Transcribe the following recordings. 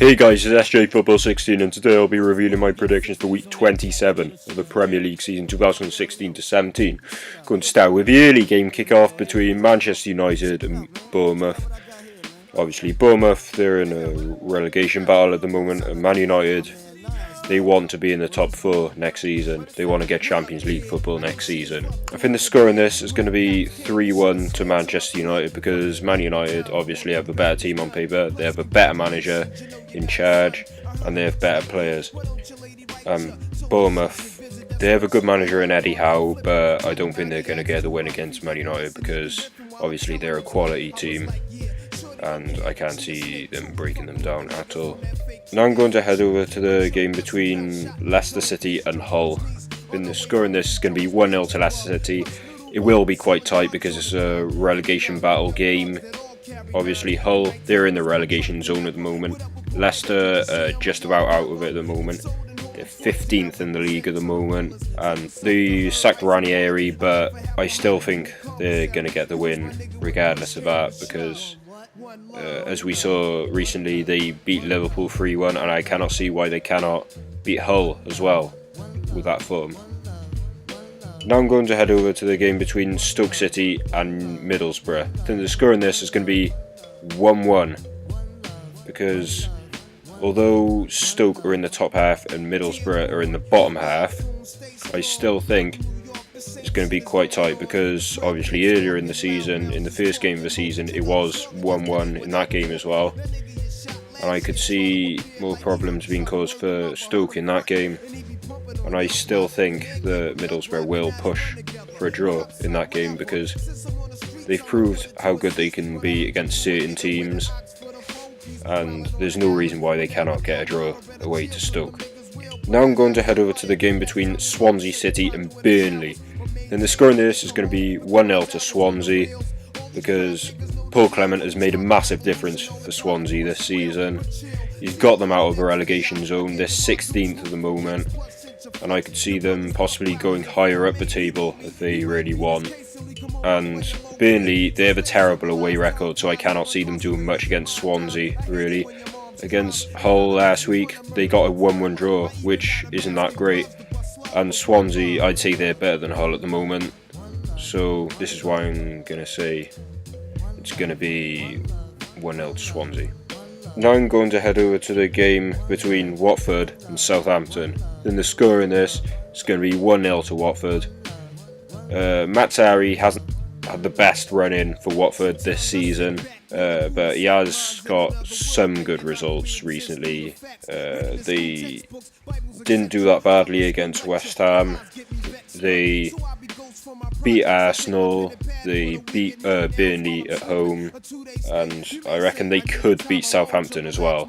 Hey guys, it's SJ Football 16 and today I'll be revealing my predictions for week 27 of the Premier League season 2016-17. Going to start with the early game kick-off between Manchester United and Bournemouth. Obviously Bournemouth, they're in a relegation battle at the moment, and Man United, they want to be in the top 4 next season. They want to get Champions League football next season. I think the score in this is going to be 3-1 to Manchester United because Man United obviously have a better team on paper. They have a better manager in charge and they have better players. Bournemouth, they have a good manager in Eddie Howe, but I don't think they're going to get the win against Man United because obviously they're a quality team and I can't see them breaking them down at all. Now I'm going to head over to the game between Leicester City and Hull. And the score in this is going to be 1-0 to Leicester City. It will be quite tight because it's a relegation battle game. Obviously Hull, they're in the relegation zone at the moment. Leicester just about out of it at the moment. They're 15th in the league at the moment and they sacked Ranieri, but I still think they're going to get the win regardless of that because as we saw recently, they beat Liverpool 3-1 and I cannot see why they cannot beat Hull as well with that form. Now I'm going to head over to the game between Stoke City and Middlesbrough. I think the score in this is going to be 1-1 because although Stoke are in the top half and Middlesbrough are in the bottom half, I still think it's going to be quite tight because obviously earlier in the season, in the first game of the season, it was 1-1 in that game as well. And I could see more problems being caused for Stoke in that game. And I still think that Middlesbrough will push for a draw in that game because they've proved how good they can be against certain teams. And there's no reason why they cannot get a draw away to Stoke. Now I'm going to head over to the game between Swansea City and Burnley. And the score in this is going to be 1-0 to Swansea because Paul Clement has made a massive difference for Swansea this season. He's got them out of a relegation zone. They're 16th at the moment and I could see them possibly going higher up the table if they really want. And Burnley, they have a terrible away record, so I cannot see them doing much against Swansea really. Against Hull last week, they got a 1-1 draw, which isn't that great. And Swansea, I'd say they're better than Hull at the moment. So this is why I'm going to say it's going to be 1-0 to Swansea. Now I'm going to head over to the game between Watford and Southampton. Then the score in this is going to be 1-0 to Watford. Matt Sarri hasn't had the best run-in for Watford this season, but he has got some good results recently. They didn't do that badly against West Ham. They beat Arsenal, they beat Burnley at home, and I reckon they could beat Southampton as well.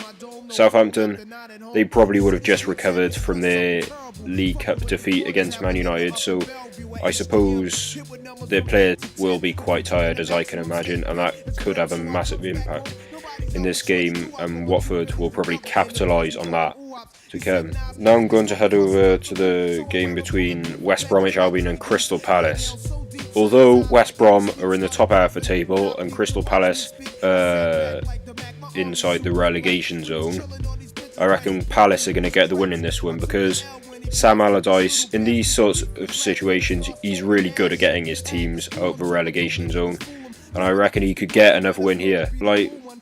Southampton, they probably would have just recovered from their League Cup defeat against Man United, so I suppose their players will be quite tired as I can imagine, and that could have a massive impact in this game, and Watford will probably capitalise on that to come. Now I'm going to head over to the game between West Bromwich Albion and Crystal Palace. Although West Brom are in the top half of the table and Crystal Palace inside the relegation zone, I reckon Palace are going to get the win in this one because Sam Allardyce, in these sorts of situations, he's really good at getting his teams out of the relegation zone, and I reckon he could get another win here.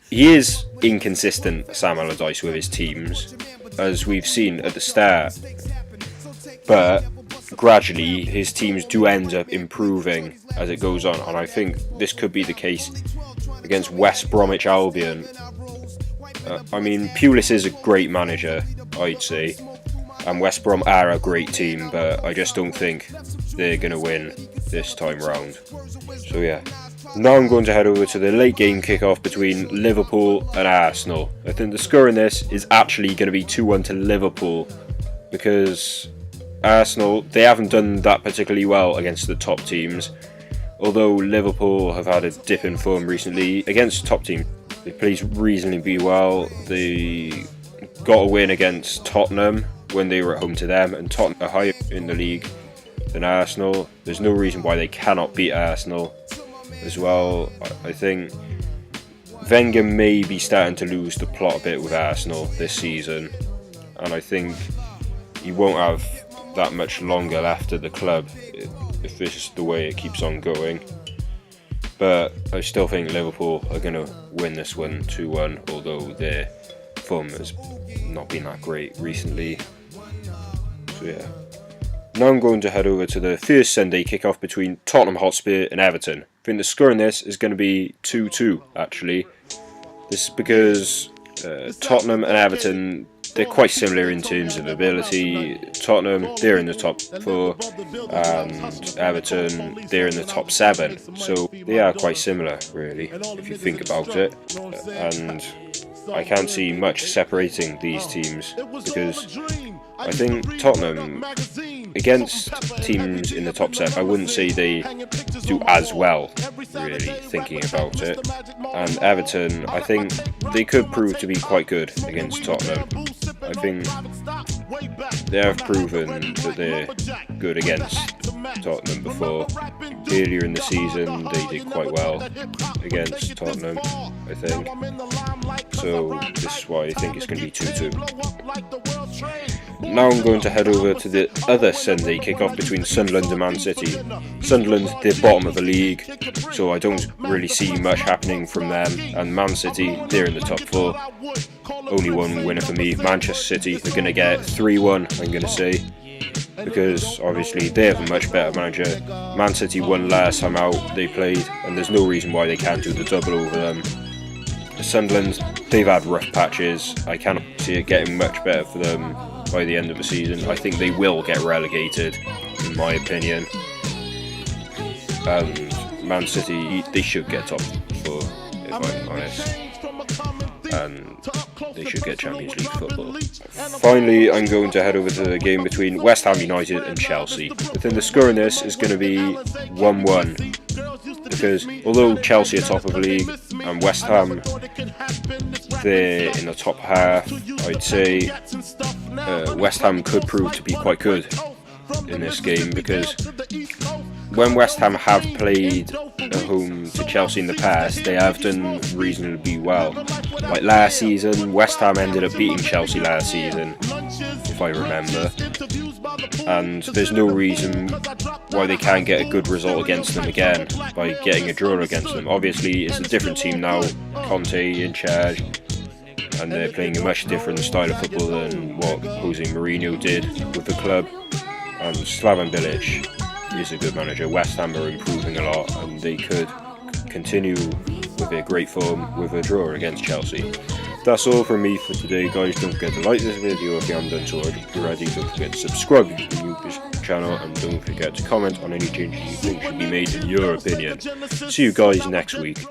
He is inconsistent, Sam Allardyce, with his teams, as we've seen at the start, but gradually his teams do end up improving as it goes on, and I think this could be the case against West Bromwich Albion. I mean, Pulis is a great manager, I'd say, and West Brom are a great team, but I just don't think they're going to win this time round. So yeah. Now I'm going to head over to the late game kickoff between Liverpool and Arsenal. I think the score in this is actually going to be 2-1 to Liverpool because Arsenal, they haven't done that particularly well against the top teams. Although Liverpool have had a dip in form recently against top teams, they played reasonably well. They got a win against Tottenham when they were at home to them, and Tottenham are higher in the league than Arsenal. There's no reason why they cannot beat Arsenal as well. I think Wenger may be starting to lose the plot a bit with Arsenal this season, and I think he won't have that much longer left at the club if this is the way it keeps on going. But I still think Liverpool are going to win this one 2-1, although their form has not been that great recently. So yeah. Now I'm going to head over to the first Sunday kickoff between Tottenham Hotspur and Everton. I think the score in this is going to be 2-2 actually. This is because Tottenham and Everton, they're quite similar in terms of ability. Tottenham, they're in the top 4, and Everton, they're in the top 7. So they are quite similar, really, if you think about it. And I can't see much separating these teams, because I think Tottenham, against teams in the top 7, I wouldn't say they do as well, really, thinking about it. And Everton, I think they could prove to be quite good against Tottenham. I think they have proven that they're good against Tottenham before. Earlier in the season, they did quite well against Tottenham, I think. So this is why I think it's going to be 2-2. Now I'm going to head over to the other Sunday kickoff between Sunderland and Man City. Sunderland, they're bottom of the league, so I don't really see much happening from them. And Man City, they're in the top 4. Only one winner for me, Manchester City. They're going to get 3-1, I'm going to say, because obviously they have a much better manager. Man City won last time out they played, and there's no reason why they can't do the double over them. Sunderland, they've had rough patches. I cannot see it getting much better for them by the end of the season. I think they will get relegated, in my opinion. And Man City, they should get top 4, if I'm honest. And they should get Champions League football. Finally, I'm going to head over to the game between West Ham United and Chelsea. I think the score in this is going to be 1-1. Because although Chelsea are top of the league and West Ham, they're in the top half, I'd say West Ham could prove to be quite good in this game, because when West Ham have played at home to Chelsea in the past, they have done reasonably well. Like last season, West Ham ended up beating Chelsea last season, if I remember. And there's no reason why they can't get a good result against them again by getting a draw against them. Obviously, it's a different team now, Conte in charge, and they're playing a much different style of football than what Jose Mourinho did with the club. And Slaven Bilic is a good manager. West Ham are improving a lot, and they could continue with their great form with a draw against Chelsea. That's all from me for today, guys. Don't forget to like this video if you haven't done so already. Don't forget to subscribe to the YouTube channel, and don't forget to comment on any changes you think should be made in your opinion. See you guys next week.